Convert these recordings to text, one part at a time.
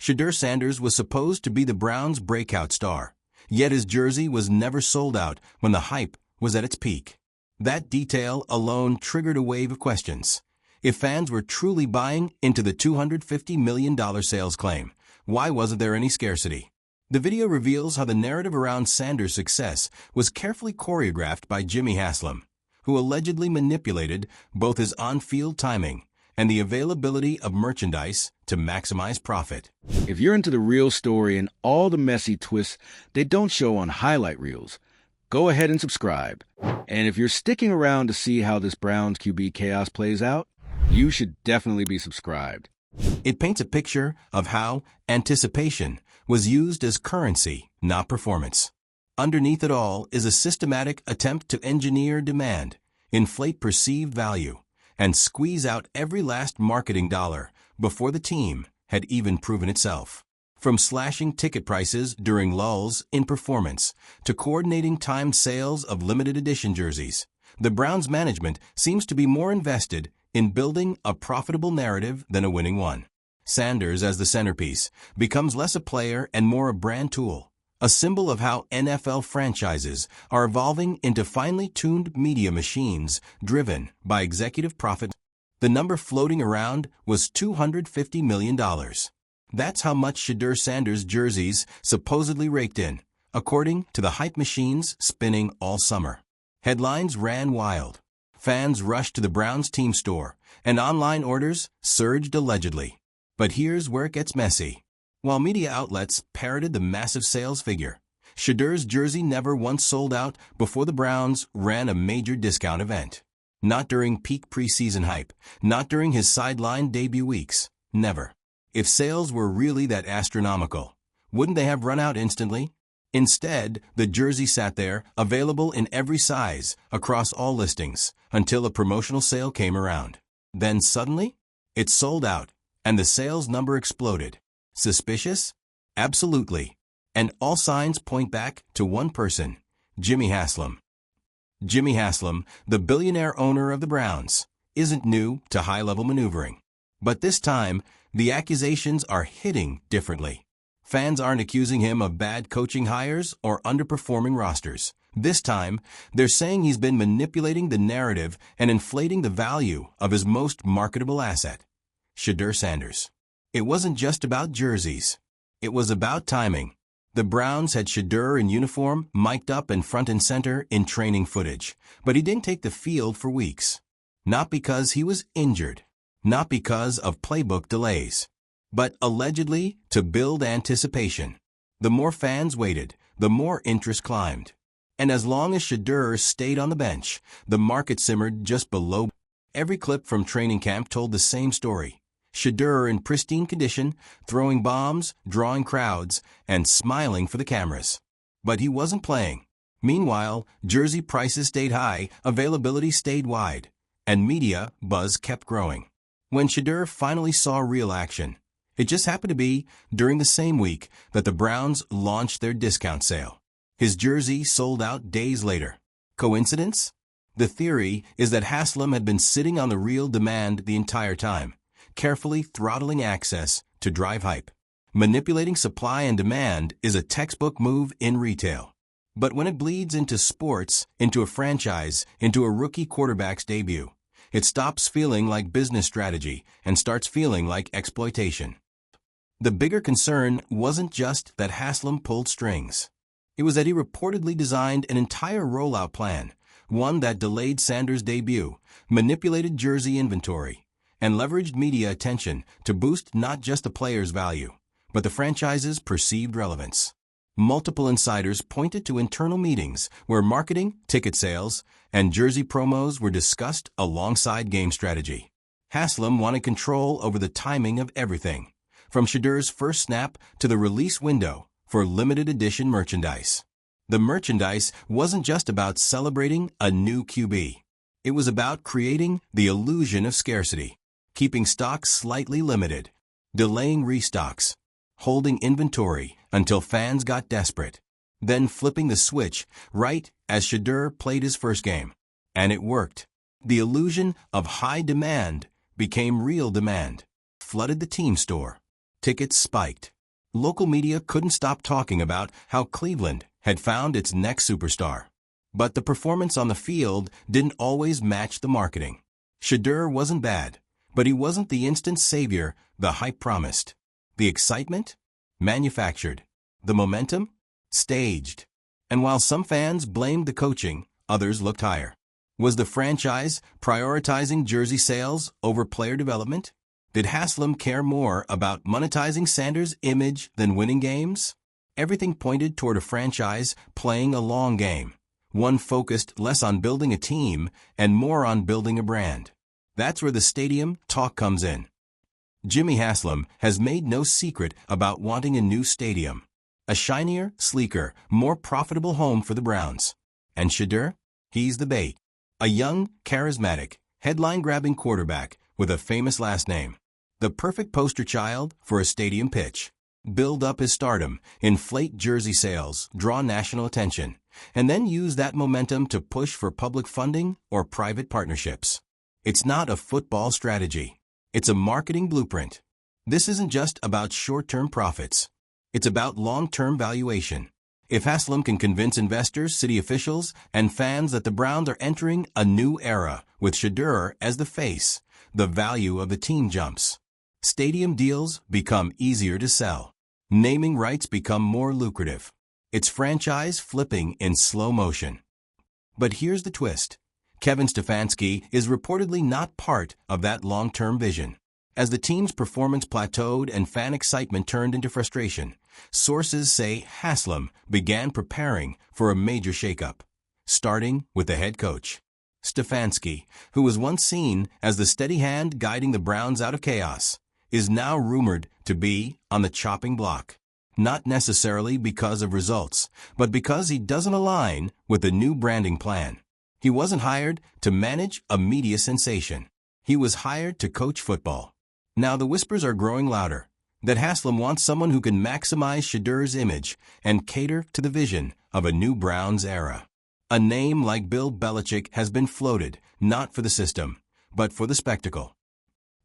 Shedeur Sanders was supposed to be the Browns' breakout star, yet his jersey was never sold out when the hype was at its peak. That detail alone triggered a wave of questions. If fans were truly buying into the $250 million sales claim, why wasn't there any scarcity? The video reveals how the narrative around Sanders' success was carefully choreographed by Jimmy Haslam, who allegedly manipulated both his on-field timing and the availability of merchandise to maximize profit. If you're into the real story and all the messy twists they don't show on highlight reels, go ahead and subscribe. And if you're sticking around to see how this Browns QB chaos plays out, you should definitely be subscribed. It paints a picture of how anticipation was used as currency, not performance. Underneath it all is a systematic attempt to engineer demand, inflate perceived value, and squeeze out every last marketing dollar before the team had even proven itself. From slashing ticket prices during lulls in performance to coordinating timed sales of limited edition jerseys, the Browns management seems to be more invested in building a profitable narrative than a winning one. Sanders, as the centerpiece, becomes less a player and more a brand tool, a symbol of how NFL franchises are evolving into finely tuned media machines driven by executive profit. The number floating around was $250 million. That's how much Shedeur Sanders jerseys supposedly raked in, according to the hype machines spinning all summer. Headlines ran wild. Fans rushed to the Browns team store, and online orders surged allegedly. But here's where it gets messy. While media outlets parroted the massive sales figure, Shedeur's jersey never once sold out before the Browns ran a major discount event. Not during peak preseason hype, not during his sideline debut weeks, never. If sales were really that astronomical, wouldn't they have run out instantly? Instead, the jersey sat there, available in every size, across all listings, until a promotional sale came around. Then suddenly, it sold out, and the sales number exploded. Suspicious? Absolutely. And all signs point back to one person, Jimmy Haslam. Jimmy Haslam, the billionaire owner of the Browns, isn't new to high-level maneuvering. But this time, the accusations are hitting differently. Fans aren't accusing him of bad coaching hires or underperforming rosters. This time, they're saying he's been manipulating the narrative and inflating the value of his most marketable asset, Shedeur Sanders. It wasn't just about jerseys. It was about timing. The Browns had Shedeur in uniform, mic'd up and front and center in training footage, but he didn't take the field for weeks. Not because he was injured, not because of playbook delays, but allegedly to build anticipation. The more fans waited, the more interest climbed. And as long as Shedeur stayed on the bench, the market simmered just below. Every clip from training camp told the same story. Shedeur in pristine condition, throwing bombs, drawing crowds, and smiling for the cameras. But he wasn't playing. Meanwhile, jersey prices stayed high, availability stayed wide, and media buzz kept growing. When Shedeur finally saw real action, it just happened to be during the same week that the Browns launched their discount sale. His jersey sold out days later. Coincidence? The theory is that Haslam had been sitting on the real demand the entire time, carefully throttling access to drive hype. Manipulating supply and demand is a textbook move in retail. But when it bleeds into sports, into a franchise, into a rookie quarterback's debut, it stops feeling like business strategy and starts feeling like exploitation. The bigger concern wasn't just that Haslam pulled strings. It was that he reportedly designed an entire rollout plan, one that delayed Sanders' debut, manipulated jersey inventory, and leveraged media attention to boost not just the player's value, but the franchise's perceived relevance. Multiple insiders pointed to internal meetings where marketing, ticket sales, and jersey promos were discussed alongside game strategy. Haslam wanted control over the timing of everything, from Shedeur's first snap to the release window for limited edition merchandise. The merchandise wasn't just about celebrating a new QB. It was about creating the illusion of scarcity, keeping stocks slightly limited, delaying restocks, holding inventory until fans got desperate, then flipping the switch right as Shedeur played his first game. And it worked. The illusion of high demand became real demand, flooded the team store, Tickets spiked. Local media couldn't stop talking about how Cleveland had found its next superstar. But the performance on the field didn't always match the marketing. Shedeur wasn't bad, but he wasn't the instant savior the hype promised. The excitement? Manufactured. The momentum? Staged. And while some fans blamed the coaching, others looked higher. Was the franchise prioritizing jersey sales over player development? Did Haslam care more about monetizing Sanders' image than winning games? Everything pointed toward a franchise playing a long game, one focused less on building a team and more on building a brand. That's where the stadium talk comes in. Jimmy Haslam has made no secret about wanting a new stadium, a shinier, sleeker, more profitable home for the Browns. And Shedeur? He's the bait. A young, charismatic, headline-grabbing quarterback with a famous last name. The perfect poster child for a stadium pitch. Build up his stardom, inflate jersey sales, draw national attention, and then use that momentum to push for public funding or private partnerships. It's not a football strategy. It's a marketing blueprint. This isn't just about short-term profits. It's about long-term valuation. If Haslam can convince investors, city officials, and fans that the Browns are entering a new era with Shedeur as the face, the value of the team jumps. Stadium deals become easier to sell. Naming rights become more lucrative. It's franchise flipping in slow motion. But here's the twist. Kevin Stefanski is reportedly not part of that long-term vision. As the team's performance plateaued and fan excitement turned into frustration, sources say Haslam began preparing for a major shakeup, starting with the head coach. Stefanski, who was once seen as the steady hand guiding the Browns out of chaos, is now rumored to be on the chopping block. Not necessarily because of results, but because he doesn't align with the new branding plan. He wasn't hired to manage a media sensation. He was hired to coach football. Now the whispers are growing louder that Haslam wants someone who can maximize Shedeur's image and cater to the vision of a new Browns era. A name like Bill Belichick has been floated, not for the system, but for the spectacle.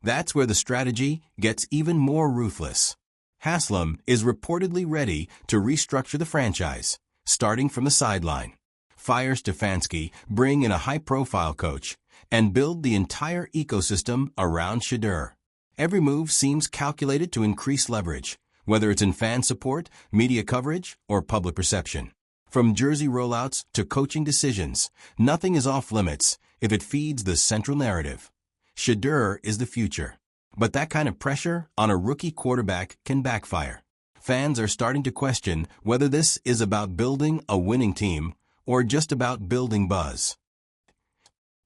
That's where the strategy gets even more ruthless. Haslam is reportedly ready to restructure the franchise, starting from the sideline. Fire Stefanski, bring in a high-profile coach, and build the entire ecosystem around Shedeur. Every move seems calculated to increase leverage, whether it's in fan support, media coverage, or public perception. From jersey rollouts to coaching decisions, nothing is off limits if it feeds the central narrative. Shedeur is the future. But that kind of pressure on a rookie quarterback can backfire. Fans are starting to question whether this is about building a winning team or just about building buzz.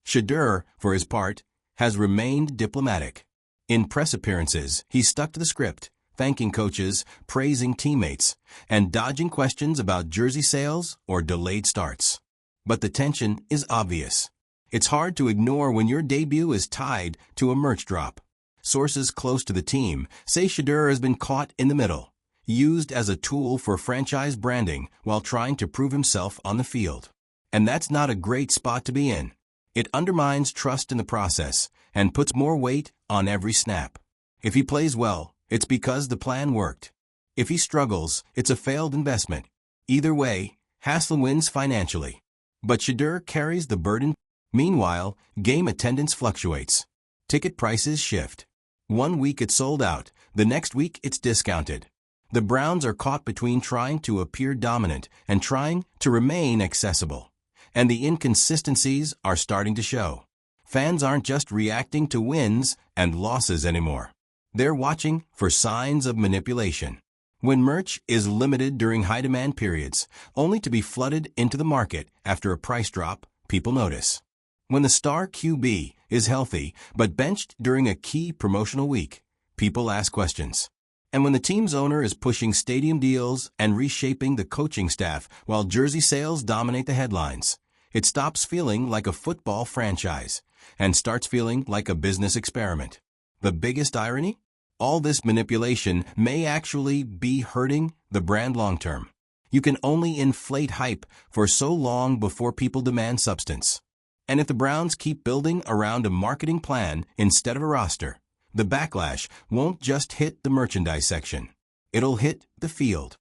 Shedeur, for his part, has remained diplomatic. In press appearances, he stuck to the script, thanking coaches, praising teammates, and dodging questions about jersey sales or delayed starts. But the tension is obvious. It's hard to ignore when your debut is tied to a merch drop. Sources close to the team say Shedeur has been caught in the middle, used as a tool for franchise branding while trying to prove himself on the field. And that's not a great spot to be in. It undermines trust in the process and puts more weight on every snap. If he plays well, it's because the plan worked. If he struggles, it's a failed investment. Either way, Haslam wins financially. But Shedeur carries the burden. Meanwhile, game attendance fluctuates. Ticket prices shift. One week it's sold out, the next week it's discounted. The Browns are caught between trying to appear dominant and trying to remain accessible. And the inconsistencies are starting to show. Fans aren't just reacting to wins and losses anymore. They're watching for signs of manipulation. When merch is limited during high-demand periods, only to be flooded into the market after a price drop, people notice. When the star QB is healthy but benched during a key promotional week, people ask questions. And when the team's owner is pushing stadium deals and reshaping the coaching staff while jersey sales dominate the headlines, it stops feeling like a football franchise and starts feeling like a business experiment. The biggest irony? All this manipulation may actually be hurting the brand long-term. You can only inflate hype for so long before people demand substance. And if the Browns keep building around a marketing plan instead of a roster, the backlash won't just hit the merchandise section. It'll hit the field.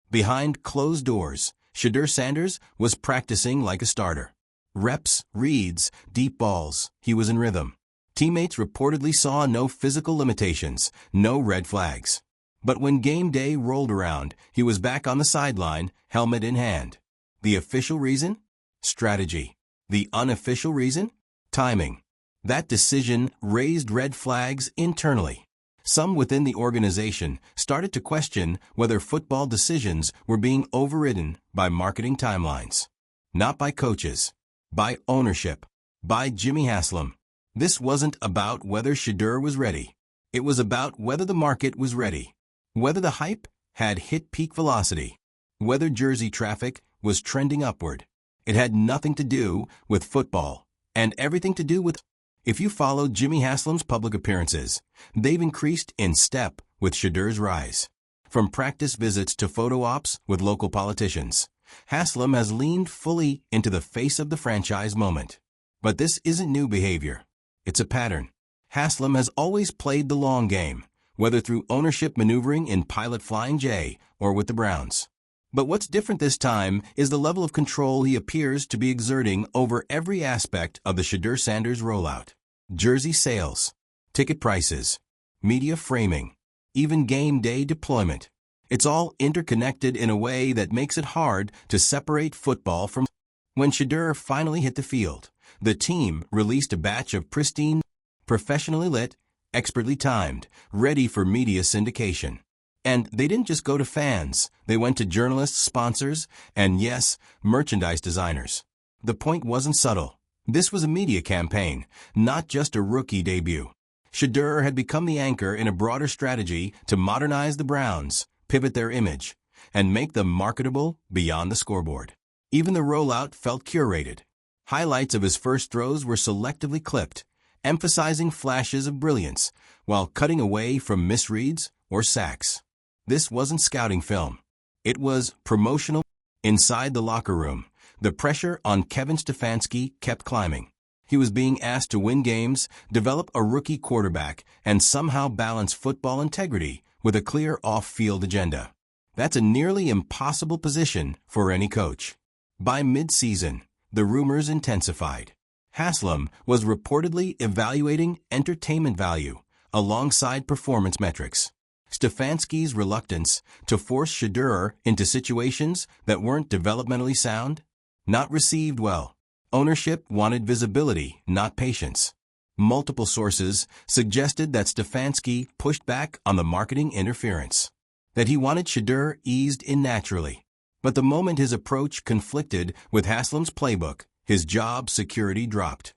Behind closed doors, Shedeur Sanders was practicing like a starter. Reps, reads, deep balls, he was in rhythm. Teammates reportedly saw no physical limitations, no red flags. But when game day rolled around, he was back on the sideline, helmet in hand. The official reason? Strategy. The unofficial reason? Timing. That decision raised red flags internally. Some within the organization started to question whether football decisions were being overridden by marketing timelines. Not by coaches. By ownership. By Jimmy Haslam. This wasn't about whether Shedeur was ready. It was about whether the market was ready. Whether the hype had hit peak velocity. Whether jersey traffic was trending upward. It had nothing to do with football, and everything to do with... If you followed Jimmy Haslam's public appearances, they've increased in step with Shedeur's rise. From practice visits to photo ops with local politicians, Haslam has leaned fully into the face of the franchise moment. But this isn't new behavior. It's a pattern. Haslam has always played the long game, whether through ownership maneuvering in Pilot Flying J or with the Browns. But what's different this time is the level of control he appears to be exerting over every aspect of the Shedeur Sanders rollout. Jersey sales, ticket prices, media framing, even game day deployment. It's all interconnected in a way that makes it hard to separate football from... When Shedeur finally hit the field, the team released a batch of pristine, professionally lit, expertly timed, ready for media syndication. And they didn't just go to fans, they went to journalists, sponsors, and yes, merchandise designers. The point wasn't subtle. This was a media campaign, not just a rookie debut. Shedeur had become the anchor in a broader strategy to modernize the Browns, pivot their image, and make them marketable beyond the scoreboard. Even the rollout felt curated. Highlights of his first throws were selectively clipped, emphasizing flashes of brilliance, while cutting away from misreads or sacks. This wasn't scouting film. It was promotional. Inside the locker room, the pressure on Kevin Stefanski kept climbing. He was being asked to win games, develop a rookie quarterback, and somehow balance football integrity with a clear off-field agenda. That's a nearly impossible position for any coach. By mid-season, the rumors intensified. Haslam was reportedly evaluating entertainment value alongside performance metrics. Stefanski's reluctance to force Shedeur into situations that weren't developmentally sound, not received well. Ownership wanted visibility, not patience. Multiple sources suggested that Stefanski pushed back on the marketing interference, that he wanted Shedeur eased in naturally. But the moment his approach conflicted with Haslam's playbook, his job security dropped.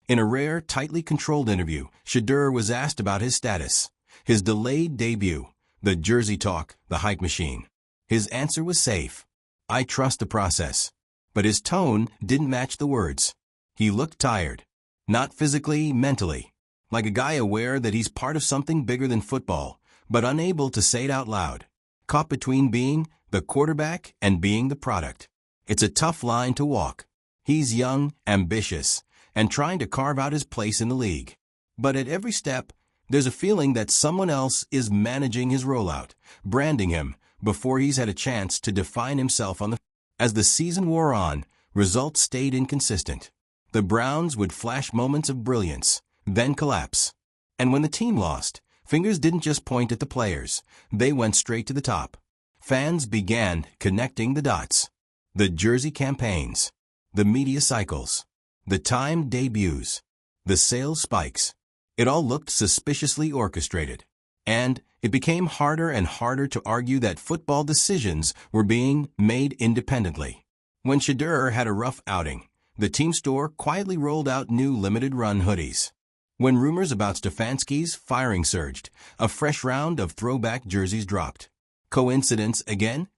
In a rare, tightly controlled interview, Shedeur was asked about his status, his delayed debut, the jersey talk, the hype machine. His answer was safe. I trust the process. But his tone didn't match the words. He looked tired. Not physically, mentally. Like a guy aware that he's part of something bigger than football, but unable to say it out loud. Caught between being the quarterback and being the product. It's a tough line to walk. He's young, ambitious, and trying to carve out his place in the league. But at every step, there's a feeling that someone else is managing his rollout, branding him, before he's had a chance to define himself on the... As the season wore on, results stayed inconsistent. The Browns would flash moments of brilliance, then collapse. And when the team lost, fingers didn't just point at the players, they went straight to the top. Fans began connecting the dots. The jersey campaigns, the media cycles, the timed debuts, the sales spikes. It all looked suspiciously orchestrated. And it became harder and harder to argue that football decisions were being made independently. When Shedeur had a rough outing, the team store quietly rolled out new limited-run hoodies. When rumors about Stefanski's firing surged, a fresh round of throwback jerseys dropped. Coincidence again?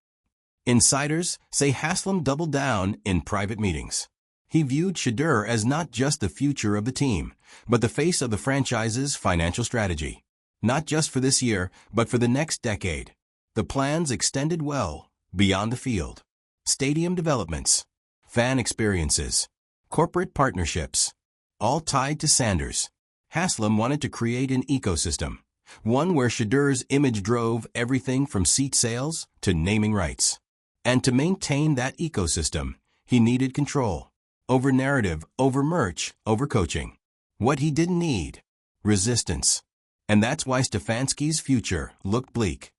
Insiders say Haslam doubled down in private meetings. He viewed Shedeur as not just the future of the team, but the face of the franchise's financial strategy. Not just for this year, but for the next decade. The plans extended well beyond the field. Stadium developments, fan experiences, corporate partnerships, all tied to Sanders. Haslam wanted to create an ecosystem, one where Shedeur's image drove everything from seat sales to naming rights. And to maintain that ecosystem, he needed control. Over narrative, over merch, over coaching. What he didn't need? Resistance. And that's why Stefanski's future looked bleak.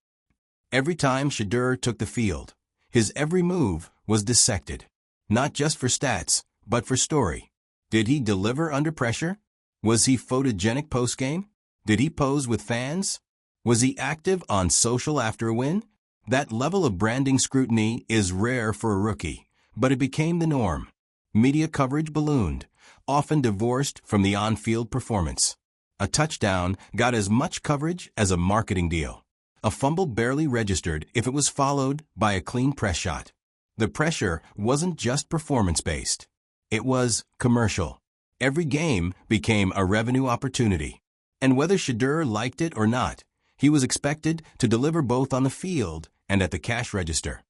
Every time Shedeur took the field, his every move was dissected. Not just for stats, but for story. Did he deliver under pressure? Was he photogenic postgame? Did he pose with fans? Was he active on social after a win? That level of branding scrutiny is rare for a rookie, but it became the norm. Media coverage ballooned, often divorced from the on-field performance. A touchdown got as much coverage as a marketing deal. A fumble barely registered if it was followed by a clean press shot. The pressure wasn't just performance-based. It was commercial. Every game became a revenue opportunity. And whether Shedeur liked it or not, he was expected to deliver both on the field and at the cash register.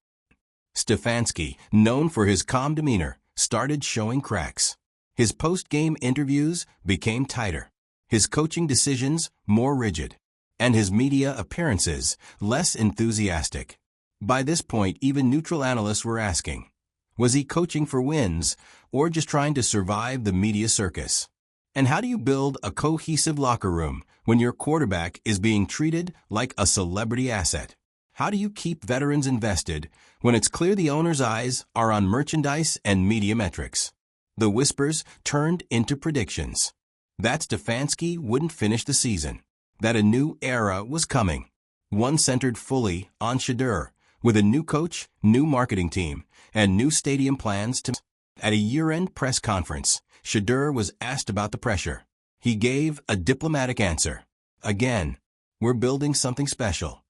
Stefanski, known for his calm demeanor, started showing cracks. His post-game interviews became tighter, his coaching decisions more rigid, and his media appearances less enthusiastic. By this point, even neutral analysts were asking, was he coaching for wins or just trying to survive the media circus? And how do you build a cohesive locker room when your quarterback is being treated like a celebrity asset? How do you keep veterans invested when it's clear the owner's eyes are on merchandise and media metrics? The whispers turned into predictions. That Stefanski wouldn't finish the season. That a new era was coming. One centered fully on Shedeur, with a new coach, new marketing team, and new stadium plans to... At a year-end press conference, Shedeur was asked about the pressure. He gave a diplomatic answer. Again, we're building something special.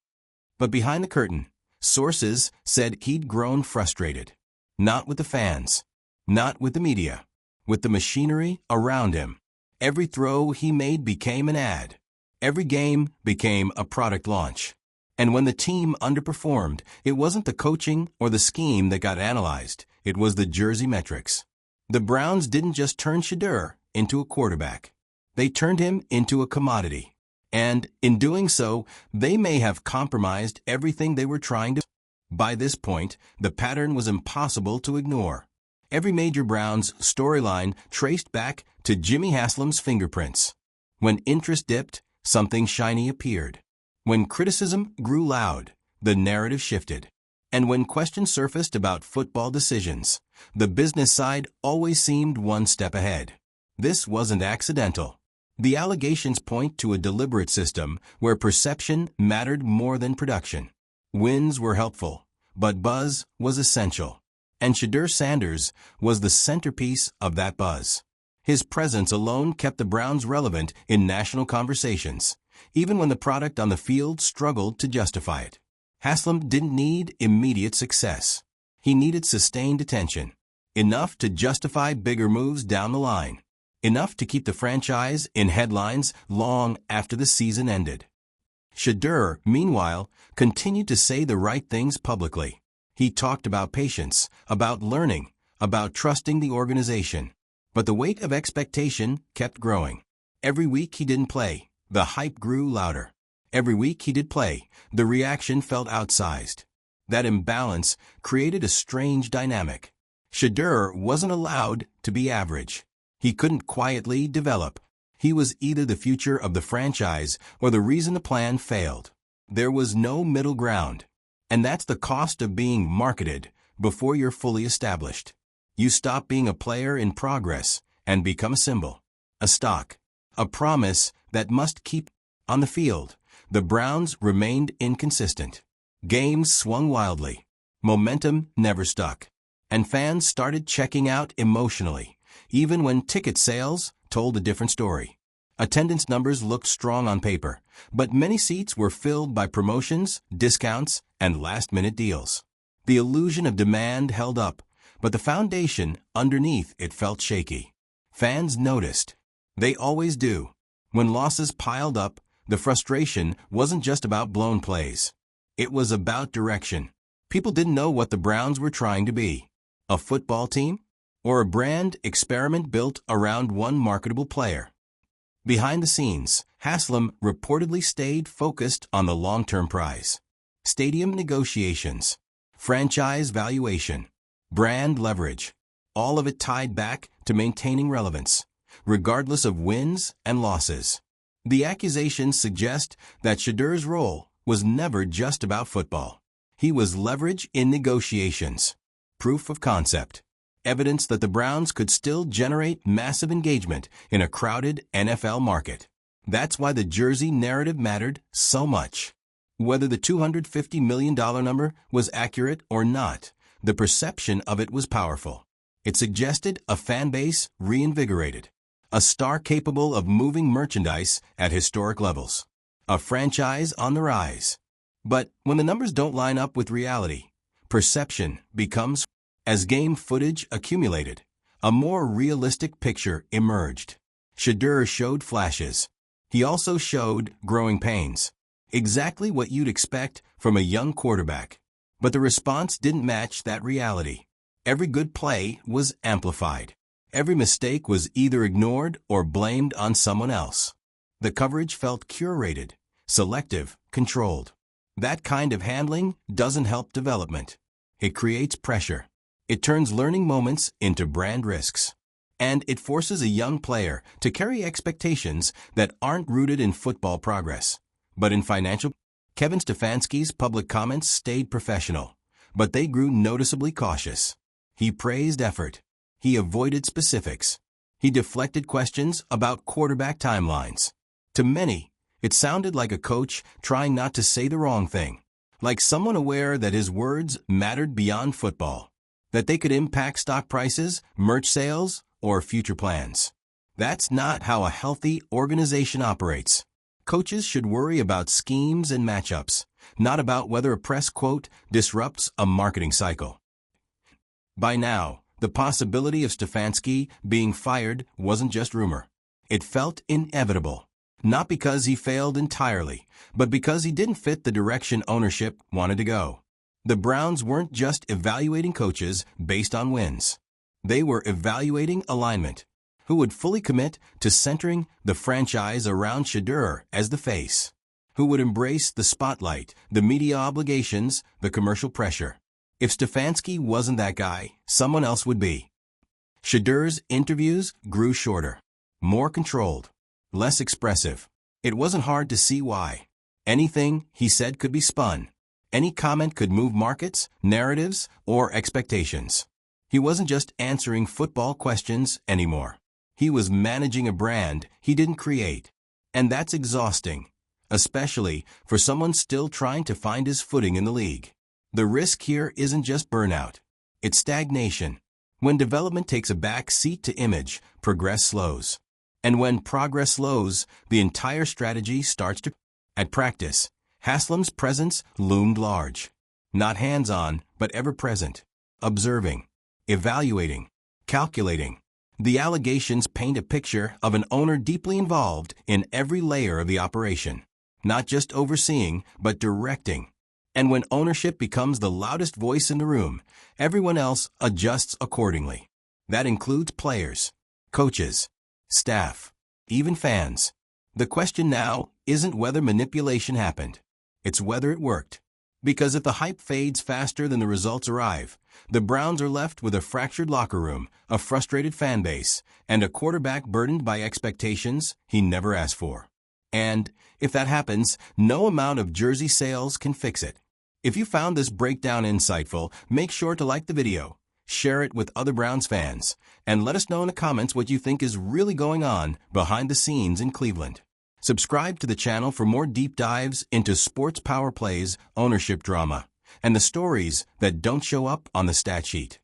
But behind the curtain, sources said he'd grown frustrated. Not with the fans, not with the media, with the machinery around him. Every throw he made became an ad. Every game became a product launch. And when the team underperformed, it wasn't the coaching or the scheme that got analyzed. It was the jersey metrics. The Browns didn't just turn Shedeur into a quarterback. They turned him into a commodity. And in doing so, they may have compromised everything they were trying to. By this point, the pattern was impossible to ignore. Every major Browns storyline traced back to Jimmy Haslam's fingerprints. When interest dipped, something shiny appeared. When criticism grew loud, the narrative shifted. And when questions surfaced about football decisions, the business side always seemed one step ahead. This wasn't accidental. The allegations point to a deliberate system where perception mattered more than production. Wins were helpful, but buzz was essential. And Shedeur Sanders was the centerpiece of that buzz. His presence alone kept the Browns relevant in national conversations, even when the product on the field struggled to justify it. Haslam didn't need immediate success. He needed sustained attention, enough to justify bigger moves down the line, enough to keep the franchise in headlines long after the season ended. Shedeur, meanwhile, continued to say the right things publicly. He talked about patience, about learning, about trusting the organization. But the weight of expectation kept growing. Every week he didn't play, the hype grew louder. Every week he did play, the reaction felt outsized. That imbalance created a strange dynamic. Shedeur wasn't allowed to be average. He couldn't quietly develop. He was either the future of the franchise or the reason the plan failed. There was no middle ground. And that's the cost of being marketed before you're fully established. You stop being a player in progress and become a symbol, a stock, a promise that must keep. On the field, the Browns remained inconsistent. Games swung wildly. Momentum never stuck. And fans started checking out emotionally, even when ticket sales told a different story. Attendance numbers looked strong on paper, but many seats were filled by promotions, discounts, and last-minute deals. The illusion of demand held up, but the foundation underneath it felt shaky. Fans noticed. They always do. When losses piled up, the frustration wasn't just about blown plays. It was about direction. People didn't know what the Browns were trying to be. A football team? Or a brand experiment built around one marketable player? Behind the scenes, Haslam reportedly stayed focused on the long-term prize. Stadium negotiations, franchise valuation, brand leverage, all of it tied back to maintaining relevance, regardless of wins and losses. The accusations suggest that Shedeur's role was never just about football. He was leverage in negotiations, proof of concept, evidence that the Browns could still generate massive engagement in a crowded NFL market. That's why the jersey narrative mattered so much. Whether the $250 million number was accurate or not, the perception of it was powerful. It suggested a fan base reinvigorated, a star capable of moving merchandise at historic levels, a franchise on the rise. But when the numbers don't line up with reality, perception becomes. As game footage accumulated, a more realistic picture emerged. Shedeur showed flashes. He also showed growing pains. Exactly what you'd expect from a young quarterback. But the response didn't match that reality. Every good play was amplified. Every mistake was either ignored or blamed on someone else. The coverage felt curated, selective, controlled. That kind of handling doesn't help development. It creates pressure. It turns learning moments into brand risks. And it forces a young player to carry expectations that aren't rooted in football progress, but in financial. Kevin Stefanski's public comments stayed professional, but they grew noticeably cautious. He praised effort. He avoided specifics. He deflected questions about quarterback timelines. To many, it sounded like a coach trying not to say the wrong thing, like someone aware that his words mattered beyond football, that they could impact stock prices, merch sales, or future plans. That's not how a healthy organization operates. Coaches should worry about schemes and matchups, not about whether a press quote disrupts a marketing cycle. By now, the possibility of Stefanski being fired wasn't just rumor. It felt inevitable. Not because he failed entirely, but because he didn't fit the direction ownership wanted to go. The Browns weren't just evaluating coaches based on wins. They were evaluating alignment. Who would fully commit to centering the franchise around Shedeur as the face? Who would embrace the spotlight, the media obligations, the commercial pressure? If Stefanski wasn't that guy, someone else would be. Shedeur's interviews grew shorter, more controlled, less expressive. It wasn't hard to see why. Anything he said could be spun. Any comment could move markets, narratives, or expectations. He wasn't just answering football questions anymore. He was managing a brand he didn't create. And that's exhausting, especially for someone still trying to find his footing in the league. The risk here isn't just burnout. It's stagnation. When development takes a back seat to image, progress slows. And when progress slows, the entire strategy starts to. At practice, Haslam's presence loomed large. Not hands-on, but ever-present. Observing, evaluating, calculating. The allegations paint a picture of an owner deeply involved in every layer of the operation. Not just overseeing, but directing. And when ownership becomes the loudest voice in the room, everyone else adjusts accordingly. That includes players, coaches, staff, even fans. The question now isn't whether manipulation happened. It's whether it worked. Because if the hype fades faster than the results arrive, the Browns are left with a fractured locker room, a frustrated fan base, and a quarterback burdened by expectations he never asked for. And if that happens, no amount of jersey sales can fix it. If you found this breakdown insightful, make sure to like the video, share it with other Browns fans, and let us know in the comments what you think is really going on behind the scenes in Cleveland. Subscribe to the channel for more deep dives into sports power plays, ownership drama, and the stories that don't show up on the stat sheet.